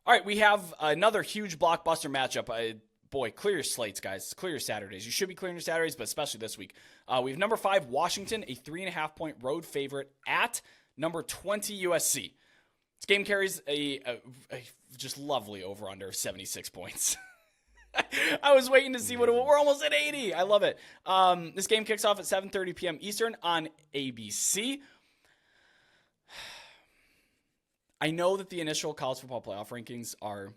All right, we have another huge blockbuster matchup. Boy, clear your slates, guys. Clear your Saturdays. You should be clearing your Saturdays, but especially this week. We have number 5, Washington, a 3.5-point road favorite at number 20, USC. This game carries a just lovely over-under of 76 points. I was waiting to see what it was. We're almost at 80. I love it. This game kicks off at 7:30 p.m. Eastern on ABC. I know that the initial college football playoff rankings are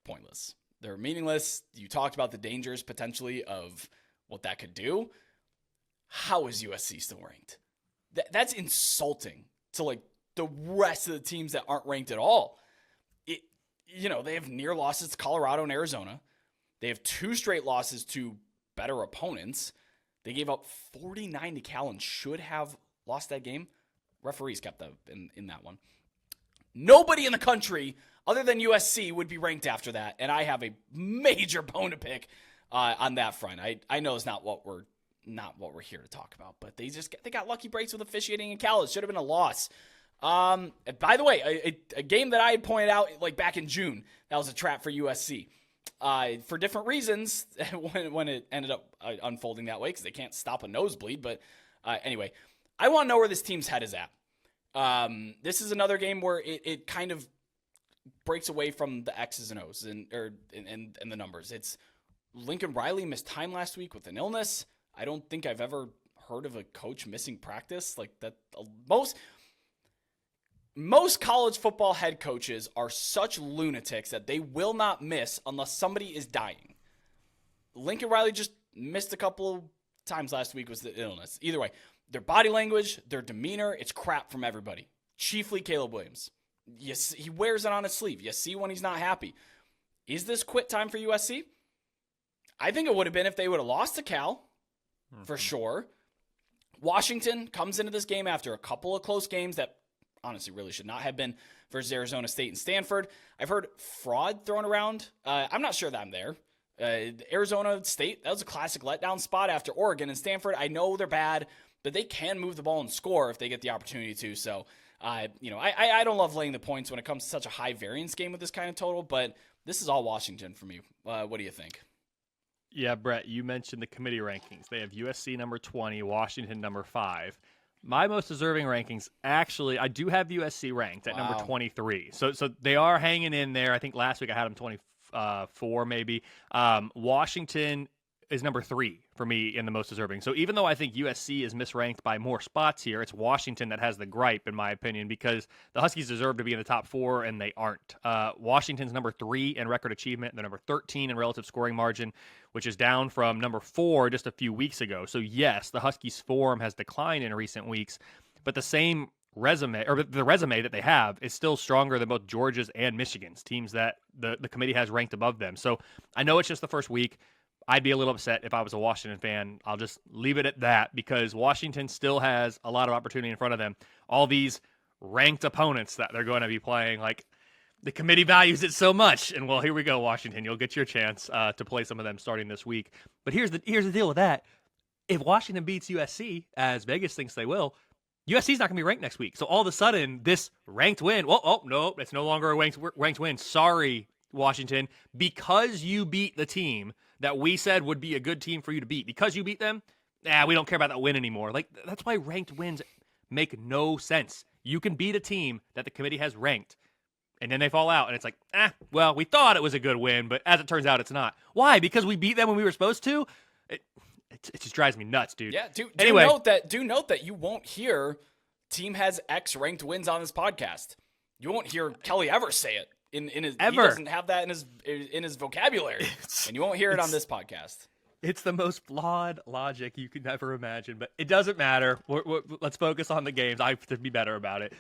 pointless. They're meaningless. You talked about the dangers potentially of what that could do. How is USC still ranked? That's insulting to like the rest of the teams that aren't ranked at all. They have near losses to Colorado and Arizona. They have 2 straight losses to better opponents. They gave up 49 to Cal and should have lost that game. Referees kept that in that one. Nobody in the country other than USC would be ranked after that, and I have a major bone to pick on that front. I know it's not what we're here to talk about, but they got lucky breaks with officiating in Cal. It should have been a loss. By the way, a game that I had pointed out like back in June, that was a trap for USC for different reasons when it ended up unfolding that way because they can't stop a nosebleed. But anyway, I want to know where this team's head is at. This is another game where it kind of breaks away from the X's and O's and the numbers. It's Lincoln Riley missed time last week with an illness. I don't think I've ever heard of a coach missing practice like that. Most college football head coaches are such lunatics that they will not miss unless somebody is dying. Lincoln Riley just missed a couple of times last week with the illness. Either way, their body language, their demeanor, it's crap from everybody. Chiefly Caleb Williams. Yes, he wears it on his sleeve. You see when he's not happy. Is this quit time for USC? I think it would have been if they would have lost to Cal, for sure. Washington comes into this game after a couple of close games that honestly really should not have been versus Arizona State and Stanford. I've heard fraud thrown around. I'm not sure that I'm there. Arizona State, that was a classic letdown spot after Oregon and Stanford. I know they're bad, but they can move the ball and score if they get the opportunity to. So, I don't love laying the points when it comes to such a high variance game with this kind of total, but this is all Washington for me. What do you think? Yeah, Brett, you mentioned the committee rankings. They have USC number 20, Washington number 5. My most deserving rankings, actually, I do have USC ranked at number 23. So they are hanging in there. I think last week I had them 24 maybe. Washington is number 3 for me in the most deserving. So even though I think USC is misranked by more spots here, it's Washington that has the gripe, in my opinion, because the Huskies deserve to be in the top 4, and they aren't. Washington's number 3 in record achievement. They're number 13 in relative scoring margin, which is down from number 4 just a few weeks ago. So yes, the Huskies' form has declined in recent weeks, but the same resume, or the resume that they have, is still stronger than both Georgia's and Michigan's, teams that the committee has ranked above them. So I know it's just the first week. I'd be a little upset if I was a Washington fan. I'll just leave it at that because Washington still has a lot of opportunity in front of them. All these ranked opponents that they're going to be playing, like the committee values it so much. And well, here we go, Washington. You'll get your chance to play some of them starting this week. But here's the deal with that. If Washington beats USC, as Vegas thinks they will, USC's not going to be ranked next week. So all of a sudden, this ranked win, no, it's no longer a ranked win. Sorry, Washington, because you beat the team that we said would be a good team for you to beat. Because you beat them, we don't care about that win anymore. Like, that's why ranked wins make no sense. You can beat a team that the committee has ranked, and then they fall out, and it's like, well, we thought it was a good win, but as it turns out, it's not. Why? Because we beat them when we were supposed to? It just drives me nuts, dude. Yeah, do note that you won't hear team has X ranked wins on this podcast. You won't hear Kelly ever say it. He doesn't have that in his vocabulary, and you won't hear it on this podcast. It's the most flawed logic you could ever imagine, but it doesn't matter. Let's focus on the games. I have to be better about it.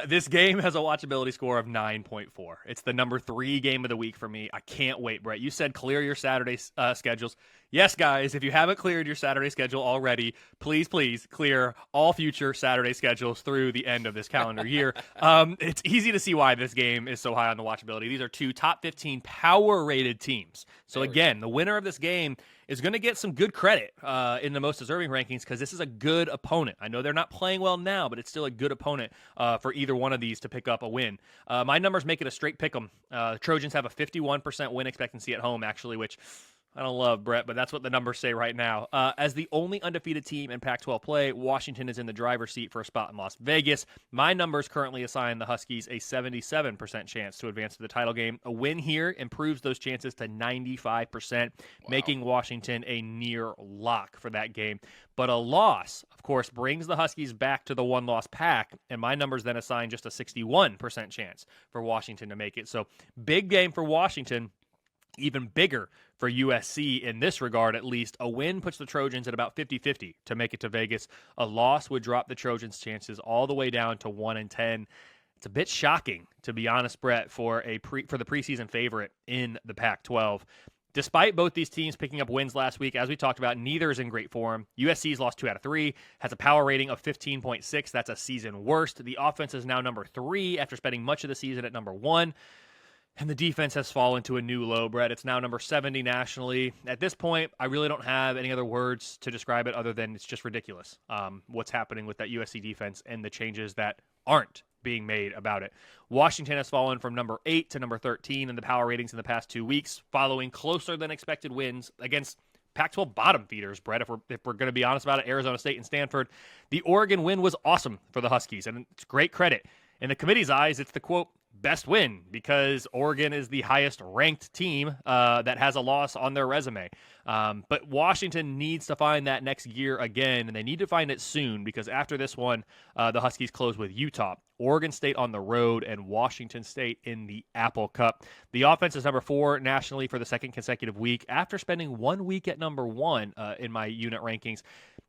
This game has a watchability score of 9.4. It's the number 3 game of the week for me. I can't wait, Brett. You said clear your Saturday schedules. Yes, guys, if you haven't cleared your Saturday schedule already, please clear all future Saturday schedules through the end of this calendar year. It's easy to see why this game is so high on the watchability. These are two top 15 power-rated teams. So again, the winner of this game is going to get some good credit in the most deserving rankings because this is a good opponent. I know they're not playing well now, but it's still a good opponent for either one of these to pick up a win. My numbers make it a straight pick 'em. The Trojans have a 51% win expectancy at home, actually, which I don't love, Brett, but that's what the numbers say right now. As the only undefeated team in Pac-12 play, Washington is in the driver's seat for a spot in Las Vegas. My numbers currently assign the Huskies a 77% chance to advance to the title game. A win here improves those chances to 95%, making Washington a near lock for that game. But a loss, of course, brings the Huskies back to the one-loss pack, and my numbers then assign just a 61% chance for Washington to make it. So big game for Washington. Even bigger for USC in this regard, at least. A win puts the Trojans at about 50-50 to make it to Vegas. A loss would drop the Trojans' chances all the way down to 1-10. It's a bit shocking, to be honest, Brett, for the preseason favorite in the Pac-12. Despite both these teams picking up wins last week, as we talked about, neither is in great form. USC's lost 2 out of 3, has a power rating of 15.6. That's a season worst. The offense is now number 3 after spending much of the season at number 1. And the defense has fallen to a new low, Brett. It's now number 70 nationally. At this point, I really don't have any other words to describe it other than it's just ridiculous what's happening with that USC defense and the changes that aren't being made about it. Washington has fallen from number 8 to number 13 in the power ratings in the past 2 weeks, following closer than expected wins against Pac-12 bottom feeders, Brett, if we're going to be honest about it, Arizona State and Stanford. The Oregon win was awesome for the Huskies, and it's great credit. In the committee's eyes, it's the, quote, best win because Oregon is the highest ranked team that has a loss on their resume. But Washington needs to find that next gear again, and they need to find it soon because after this one, the Huskies close with Utah, Oregon State on the road, and Washington State in the Apple Cup. The offense is number 4 nationally for the second consecutive week after spending 1 week at number 1 in my unit rankings.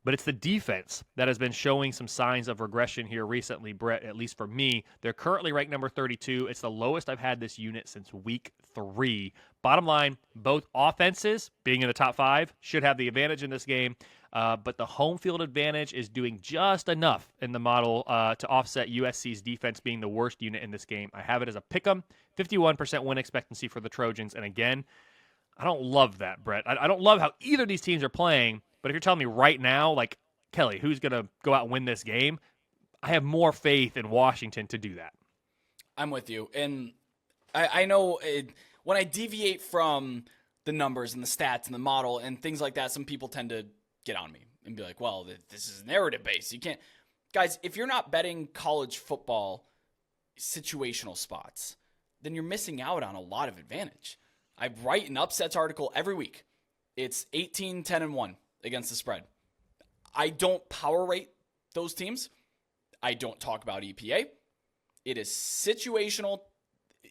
But it's the defense that has been showing some signs of regression here recently, Brett, at least for me. They're currently ranked number 32. It's the lowest I've had this unit since week 3. Bottom line, both offenses, being in the top 5, should have the advantage in this game. But the home field advantage is doing just enough in the model to offset USC's defense being the worst unit in this game. I have it as a pick'em, 51% win expectancy for the Trojans. And again, I don't love that, Brett. I don't love how either of these teams are playing. But if you're telling me right now, like, Kelly, who's going to go out and win this game, I have more faith in Washington to do that. I'm with you. And I know when I deviate from the numbers and the stats and the model and things like that, some people tend to get on me and be like, well, this is narrative-based. You can't. Guys, if you're not betting college football situational spots, then you're missing out on a lot of advantage. I write an upsets article every week. It's 18-10-1 against the spread. I don't power rate those teams. I don't talk about EPA. It is situational,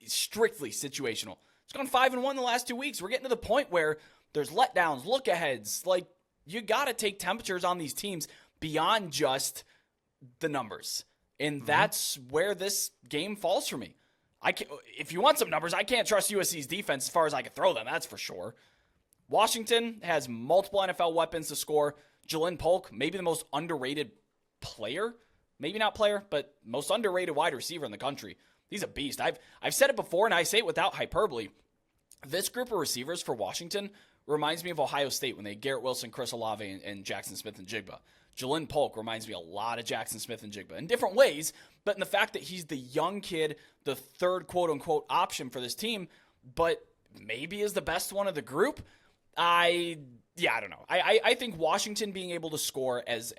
strictly situational. It's gone 5-1 the last 2 weeks. We're getting to the point where there's letdowns, look-aheads. Like, you got to take temperatures on these teams beyond just the numbers. And that's where this game falls for me. If you want some numbers, I can't trust USC's defense as far as I can throw them, that's for sure. Washington has multiple NFL weapons to score. Jalen Polk, maybe the most underrated player. Maybe not player, but most underrated wide receiver in the country. He's a beast. I've said it before, and I say it without hyperbole. This group of receivers for Washington reminds me of Ohio State when they had Garrett Wilson, Chris Olave, and Jackson Smith and Jigba. Jalen Polk reminds me a lot of Jackson Smith and Jigba in different ways, but in the fact that he's the young kid, the third quote-unquote option for this team, but maybe is the best one of the group. I don't know. I think Washington being able to score as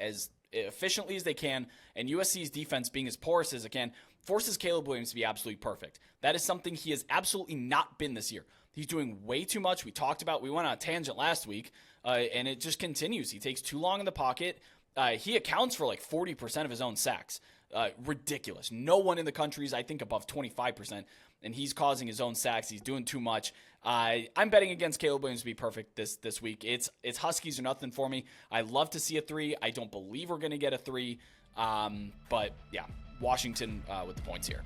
efficiently as they can and USC's defense being as porous as it can forces Caleb Williams to be absolutely perfect. That is something he has absolutely not been this year. He's doing way too much. We went on a tangent last week, and it just continues. He takes too long in the pocket. He accounts for like 40% of his own sacks. Ridiculous. No one in the country is, I think, above 25%, and he's causing his own sacks. He's doing too much. I'm betting against Caleb Williams to be perfect this week. It's Huskies or nothing for me. I love to see a 3. I don't believe we're going to get a 3. But, yeah, Washington with the points here.